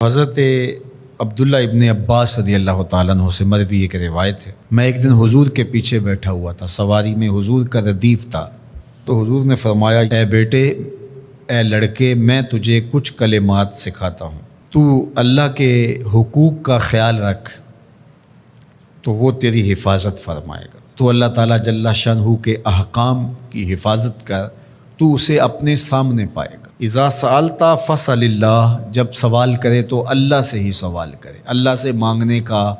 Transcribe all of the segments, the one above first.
حضرت عبداللہ ابن عباس رضی اللہ تعالیٰ عنہ سے مروی ایک روایت ہے، میں ایک دن حضور کے پیچھے بیٹھا ہوا تھا، سواری میں حضور کا ردیف تھا، تو حضور نے فرمایا، اے بیٹے، اے لڑکے، میں تجھے کچھ کلمات سکھاتا ہوں، تو اللہ کے حقوق کا خیال رکھ تو وہ تیری حفاظت فرمائے گا۔ تو اللہ تعالیٰ جل شانہ کے احکام کی حفاظت کر، تو اسے اپنے سامنے پائے گا۔ اذا سألت فاسأل اللہ، جب سوال کرے تو اللہ سے ہی سوال کرے، اللہ سے مانگنے کا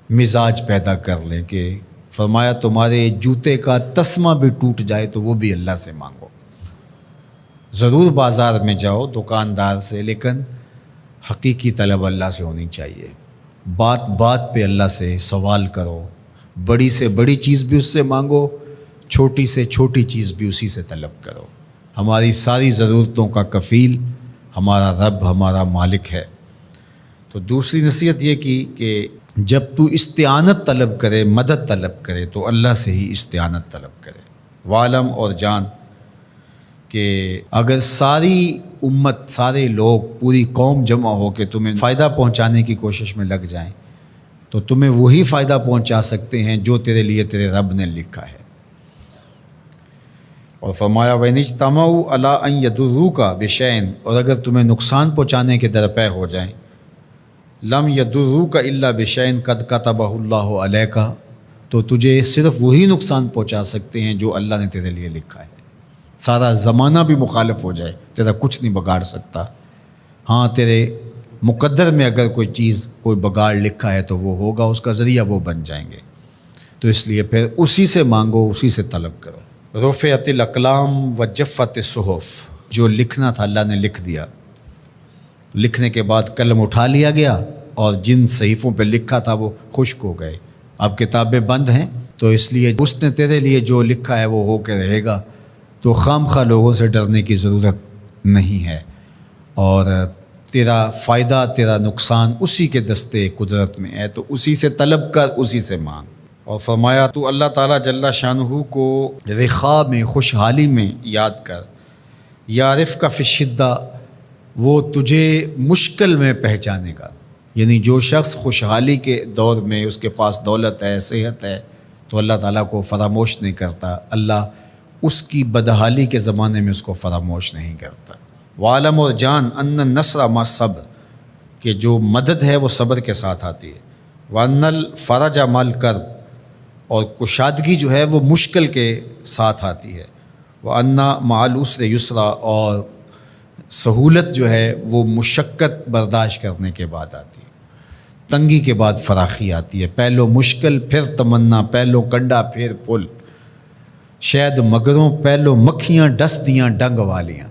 مزاج پیدا کر لیں کہ فرمایا تمہارے جوتے کا تسمہ بھی ٹوٹ جائے تو وہ بھی اللہ سے مانگو۔ ضرور بازار میں جاؤ دکاندار سے، لیکن حقیقی طلب اللہ سے ہونی چاہیے۔ بات بات پہ اللہ سے سوال کرو، بڑی سے بڑی چیز بھی اس سے مانگو، چھوٹی سے چھوٹی چیز بھی اسی سے طلب کرو۔ ہماری ساری ضرورتوں کا کفیل ہمارا رب، ہمارا مالک ہے۔ تو دوسری نصیحت یہ کی کہ جب تو استعانت طلب کرے، مدد طلب کرے تو اللہ سے ہی استعانت طلب کرے۔ وعلم، اور جان کہ اگر ساری امت، سارے لوگ، پوری قوم جمع ہو کے تمہیں فائدہ پہنچانے کی کوشش میں لگ جائیں تو تمہیں وہی فائدہ پہنچا سکتے ہیں جو تیرے لیے تیرے رب نے لکھا ہے۔ اور فرمایا وَإِنِ اجْتَمَعُوا عَلَىٰ أَن يَضُرُّوكَ بِشَيْءٍ، اور اگر تمہیں نقصان پہنچانے کے درپے ہو جائیں، لَمْ يَضُرُّوكَ إِلَّا بِشَيْءٍ قَدْ كَتَبَهُ اللَّهُ عَلَيْكَ، تو تجھے صرف وہی نقصان پہنچا سکتے ہیں جو اللہ نے تیرے لیے لکھا ہے۔ سارا زمانہ بھی مخالف ہو جائے، تیرا کچھ نہیں بگاڑ سکتا۔ ہاں، تیرے مقدر میں اگر کوئی چیز، کوئی بگاڑ لکھا ہے تو وہ ہوگا، اس کا ذریعہ وہ بن جائیں گے۔ تو اس لیے پھر اسی سے مانگو، اسی سے طلب کرو۔ رفعت الاقلام وجفت الصحف، جو لکھنا تھا اللہ نے لکھ دیا، لکھنے کے بعد قلم اٹھا لیا گیا اور جن صحیفوں پہ لکھا تھا وہ خشک ہو گئے۔ اب کتابیں بند ہیں، تو اس لیے اس نے تیرے لیے جو لکھا ہے وہ ہو کے رہے گا، تو خام خواہ لوگوں سے ڈرنے کی ضرورت نہیں ہے، اور تیرا فائدہ، تیرا نقصان اسی کے دستے قدرت میں ہے، تو اسی سے طلب کر، اسی سے مانگ۔ اور فرمایا تو اللہ تعالیٰ جل شانہ کو رخاء میں، خوشحالی میں یاد کر، یعرفک فی الشدہ، وہ تجھے مشکل میں پہچانے گا۔ یعنی جو شخص خوشحالی کے دور میں اس کے پاس دولت ہے، صحت ہے، تو اللہ تعالیٰ کو فراموش نہیں کرتا، اللہ اس کی بدحالی کے زمانے میں اس کو فراموش نہیں کرتا۔ وعلم، اور جان، ان النصر مع الصبر، کہ جو مدد ہے وہ صبر کے ساتھ آتی ہے۔ وان الفرج مع الکرب، اور کشادگی جو ہے وہ مشکل کے ساتھ آتی ہے۔ وان مع العسر یسرا، اور سہولت جو ہے وہ مشقت برداشت کرنے کے بعد آتی ہے، تنگی کے بعد فراخی آتی ہے۔ پہلو مشکل پھر تمنا، پہلو کنڈا پھر پل، شاید مگروں پہلو مکھیاں ڈس دیاں ڈنگ والیاں۔